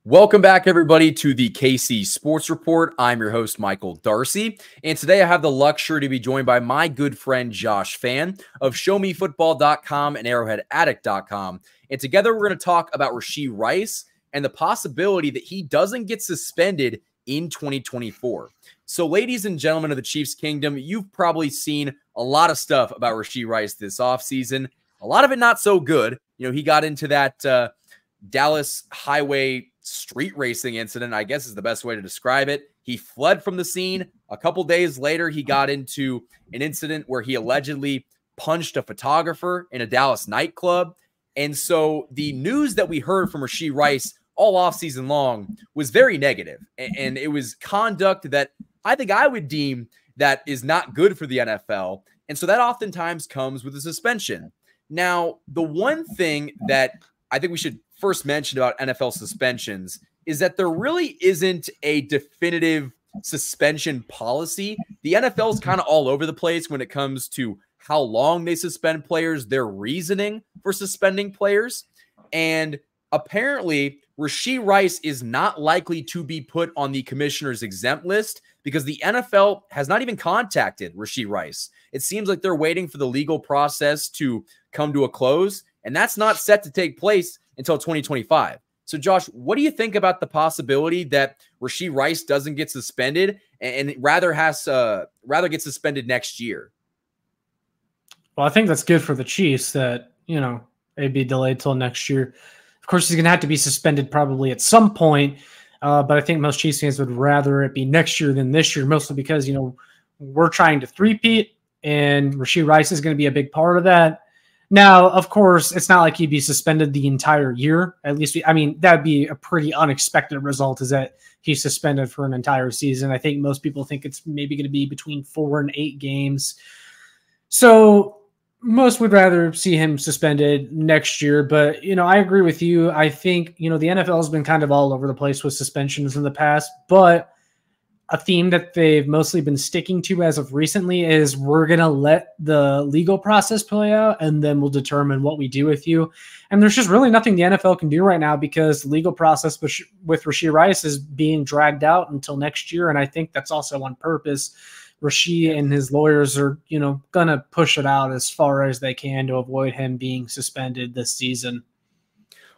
Welcome back, everybody, to the KC Sports Report. I'm your host, Michael Darcy, and today I have the luxury to be joined by my good friend Josh Fan of ShowMeFootball.com and ArrowheadAddict.com. And together we're going to talk about Rashee Rice and the possibility that he doesn't get suspended in 2024. So, ladies and gentlemen of the Chiefs Kingdom, you've probably seen a lot of stuff about Rashee Rice this offseason. A lot of it not so good. You know, he got into that Dallas highway street racing incident, I guess is the best way to describe it. He fled from the scene. A couple days later, he got into an incident where he allegedly punched a photographer in a Dallas nightclub. And so the news that we heard from Rashee Rice all offseason long was very negative. And it was conduct that I think I would deem that is not good for the NFL. And so that oftentimes comes with a suspension. Now, the one thing that I think we should first mention about NFL suspensions is that there really isn't a definitive suspension policy. The NFL is kind of all over the place when it comes to how long they suspend players, their reasoning for suspending players. And apparently, Rashee Rice is not likely to be put on the commissioner's exempt list because the NFL has not even contacted Rashee Rice. It seems like they're waiting for the legal process to come to a close, and that's not set to take place until 2025. So, Josh, what do you think about the possibility that Rashee Rice doesn't get suspended and rather get suspended next year? Well, I think that's good for the Chiefs that, it'd be delayed till next year. Of course, he's going to have to be suspended probably at some point, but I think most Chiefs fans would rather it be next year than this year, mostly because, we're trying to three-peat, and Rashee Rice is going to be a big part of that. Now, of course, it's not like he'd be suspended the entire year. At least, that'd be a pretty unexpected result, is that he's suspended for an entire season. I think most people think it's maybe going to be between 4 and 8 games. So most would rather see him suspended next year. But, I agree with you. I think, the NFL has been kind of all over the place with suspensions in the past, but a theme that they've mostly been sticking to as of recently is we're going to let the legal process play out and then we'll determine what we do with you. And there's just really nothing the NFL can do right now because the legal process with Rashee Rice is being dragged out until next year. And I think that's also on purpose. Rashee and his lawyers are, going to push it out as far as they can to avoid him being suspended this season.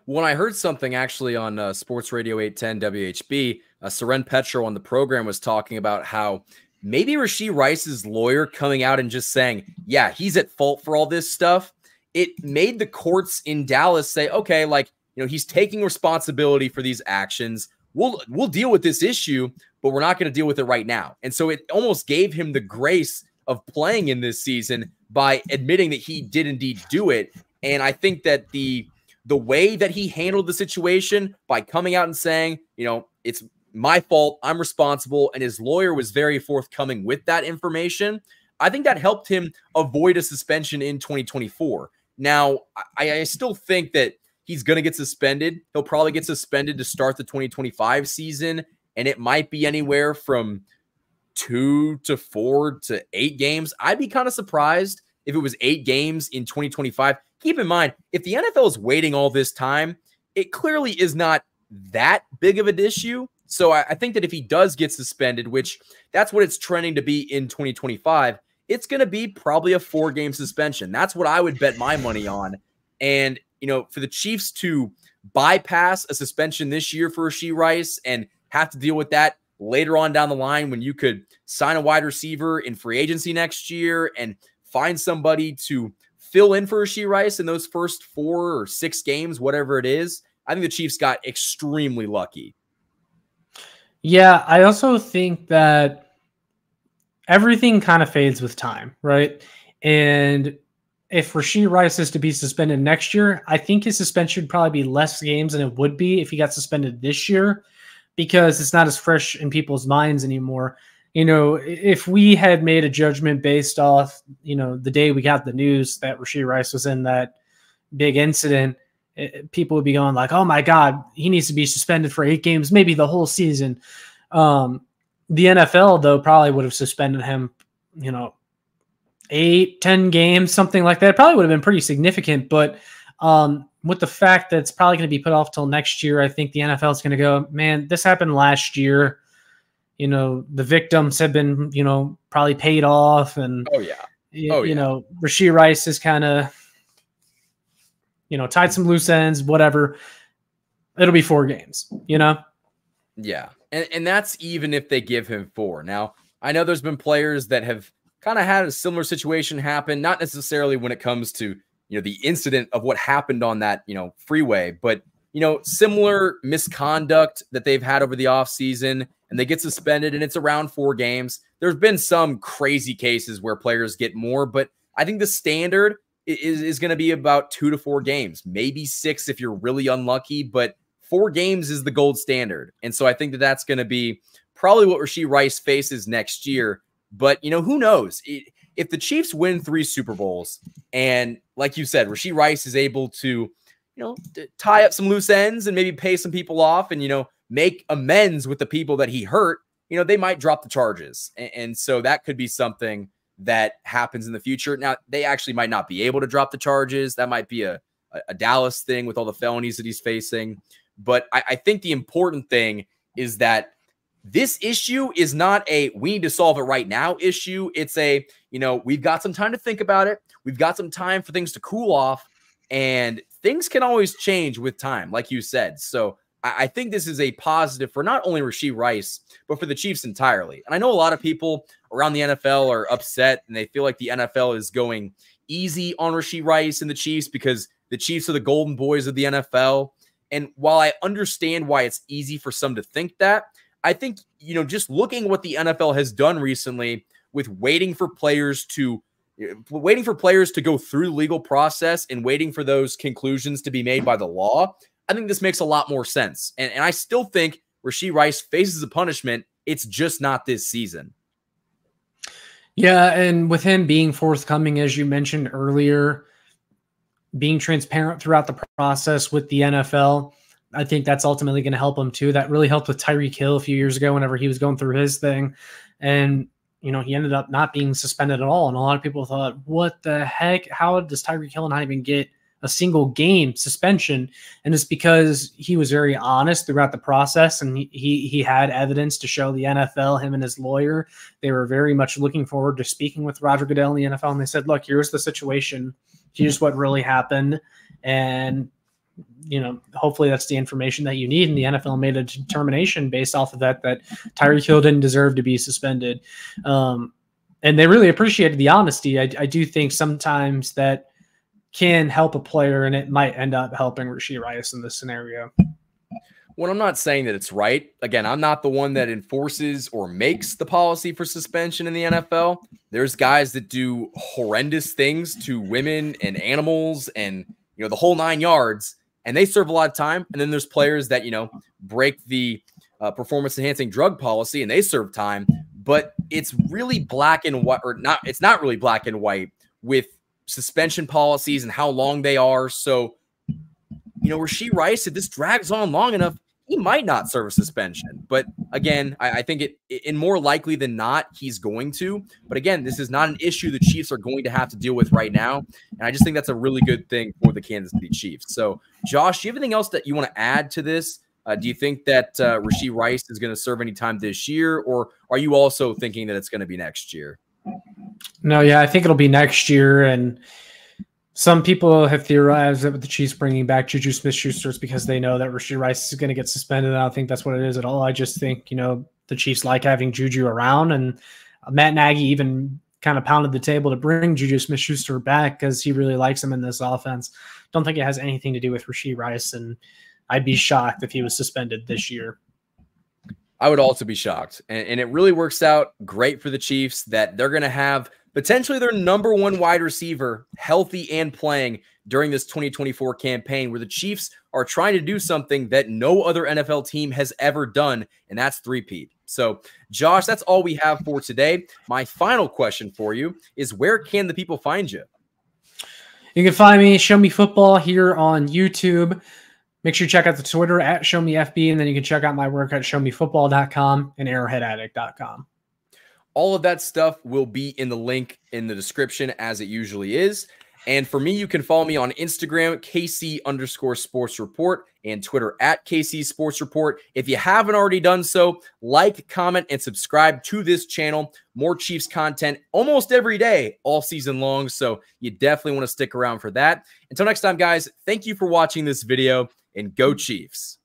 When I heard something actually on Sports Radio 810 WHB, Seren Petro on the program was talking about how maybe Rashee Rice's lawyer coming out and just saying, yeah, he's at fault for all this stuff. It made the courts in Dallas say, okay, he's taking responsibility for these actions. We'll deal with this issue, but we're not going to deal with it right now. And so it almost gave him the grace of playing in this season by admitting that he did indeed do it. And I think that the way that he handled the situation by coming out and saying, it's my fault, I'm responsible, and his lawyer was very forthcoming with that information, I think that helped him avoid a suspension in 2024. Now, I still think that he's going to get suspended. He'll probably get suspended to start the 2025 season, and it might be anywhere from 2 to 4 to 8 games. I'd be kind of surprised if it was 8 games in 2025. Keep in mind, if the NFL is waiting all this time, it clearly is not that big of an issue. So I think that if he does get suspended, which that's what it's trending to be in 2025, it's going to be probably a 4-game suspension. That's what I would bet my money on. And, for the Chiefs to bypass a suspension this year for Rashee Rice and have to deal with that later on down the line when you could sign a wide receiver in free agency next year and find somebody to fill in for Rashee Rice in those first 4 or 6 games, whatever it is, I think the Chiefs got extremely lucky. Yeah, I also think that everything kind of fades with time, right? And if Rashee Rice is to be suspended next year, I think his suspension would probably be less games than it would be if he got suspended this year because it's not as fresh in people's minds anymore. If we had made a judgment based off, the day we got the news that Rashee Rice was in that big incident, people would be going like, oh my God, he needs to be suspended for 8 games, maybe the whole season. The NFL, though, probably would have suspended him, 8, 10 games, something like that. It probably would have been pretty significant, but with the fact that it's probably going to be put off till next year, I think the NFL is going to go, man, this happened last year. You know, the victims have been, you know, probably paid off. And, you know, Rashee Rice is kind of, you know, tied some loose ends, whatever. It'll be 4 games, you know? Yeah. And that's even if they give him 4. Now, I know there's been players that have kind of had a similar situation happen, not necessarily when it comes to, you know, the incident of what happened on that, you know, freeway, but, you know, similar misconduct that they've had over the offseason, and they get suspended and it's around 4 games. There's been some crazy cases where players get more, but I think the standard is going to be about 2 to 4 games, maybe 6 if you're really unlucky, but 4 games is the gold standard. And so I think that that's going to be probably what Rashee Rice faces next year. But, you know, who knows? If the Chiefs win 3 Super Bowls and, like you said, Rashee Rice is able to, you know, tie up some loose ends and maybe pay some people off and, you know, make amends with the people that he hurt, you know, they might drop the charges. And so that could be something that happens in the future. Now, they actually might not be able to drop the charges. That might be a Dallas thing with all the felonies that he's facing. But I think the important thing is that this issue is not a we need to solve it right now issue. It's a, you know, we've got some time to think about it. We've got some time for things to cool off, and things can always change with time, like you said. So I think this is a positive for not only Rashee Rice, but for the Chiefs entirely. And I know a lot of people around the NFL are upset and they feel like the NFL is going easy on Rashee Rice and the Chiefs because the Chiefs are the golden boys of the NFL. And while I understand why it's easy for some to think that, I think, you know, just looking at what the NFL has done recently with waiting for players to go through the legal process and waiting for those conclusions to be made by the law, I think this makes a lot more sense. And I still think Rashee Rice faces a punishment. It's just not this season. Yeah, and with him being forthcoming, as you mentioned earlier, being transparent throughout the process with the NFL, I think that's ultimately going to help him too. That really helped with Tyreek Hill a few years ago whenever he was going through his thing. And, you know, he ended up not being suspended at all. And a lot of people thought, what the heck? How does Tyreek Hill not even get a single game suspension? And it's because he was very honest throughout the process, and he had evidence to show the NFL, him and his lawyer. They were very much looking forward to speaking with Roger Goodell in the NFL, and they said, look, here's the situation. Here's what really happened. And, you know, hopefully that's the information that you need. And the NFL made a determination based off of that Tyreek Hill didn't deserve to be suspended. And they really appreciated the honesty. I do think sometimes that can help a player, and it might end up helping Rashee Rice in this scenario. Well, I'm not saying that it's right. Again, I'm not the one that enforces or makes the policy for suspension in the NFL. There's guys that do horrendous things to women and animals and, you know, the whole 9 yards, and they serve a lot of time. And then there's players that, you know, break the performance-enhancing drug policy and they serve time. But it's really black and white, or not. It's not really black and white with suspension policies and how long they are. So, you know, Rashee Rice, if this drags on long enough, he might not serve a suspension. But again, I think in more likely than not, he's going to. But again, this is not an issue the Chiefs are going to have to deal with right now. And I just think that's a really good thing for the Kansas City Chiefs. So, Josh, do you have anything else that you want to add to this? Do you think that Rashee Rice is going to serve any time this year, or are you also thinking that it's going to be next year? No, yeah, I think it'll be next year. And some people have theorized that with the Chiefs bringing back Juju Smith-Schuster, it's because they know that Rashee Rice is going to get suspended. I don't think that's what it is at all. I just think, you know, the Chiefs like having Juju around, and Matt Nagy even kind of pounded the table to bring Juju Smith-Schuster back because he really likes him in this offense. Don't think it has anything to do with Rashee Rice, and I'd be shocked if he was suspended this year. I would also be shocked. And it really works out great for the Chiefs that they're going to have potentially their number 1 wide receiver healthy and playing during this 2024 campaign, where the Chiefs are trying to do something that no other NFL team has ever done, and that's three-peat. So, Josh, that's all we have for today. My final question for you is, where can the people find you? You can find me, Show Me Football, here on YouTube. Make sure you check out the Twitter at ShowMeFB, and then you can check out my work at ShowMeFootball.com and ArrowheadAddict.com. All of that stuff will be in the link in the description, as it usually is. And for me, you can follow me on Instagram, KC_Sports Report, and Twitter at KC Sports Report. If you haven't already done so, like, comment, and subscribe to this channel. More Chiefs content almost every day, all season long. So you definitely want to stick around for that. Until next time, guys, thank you for watching this video, and go Chiefs.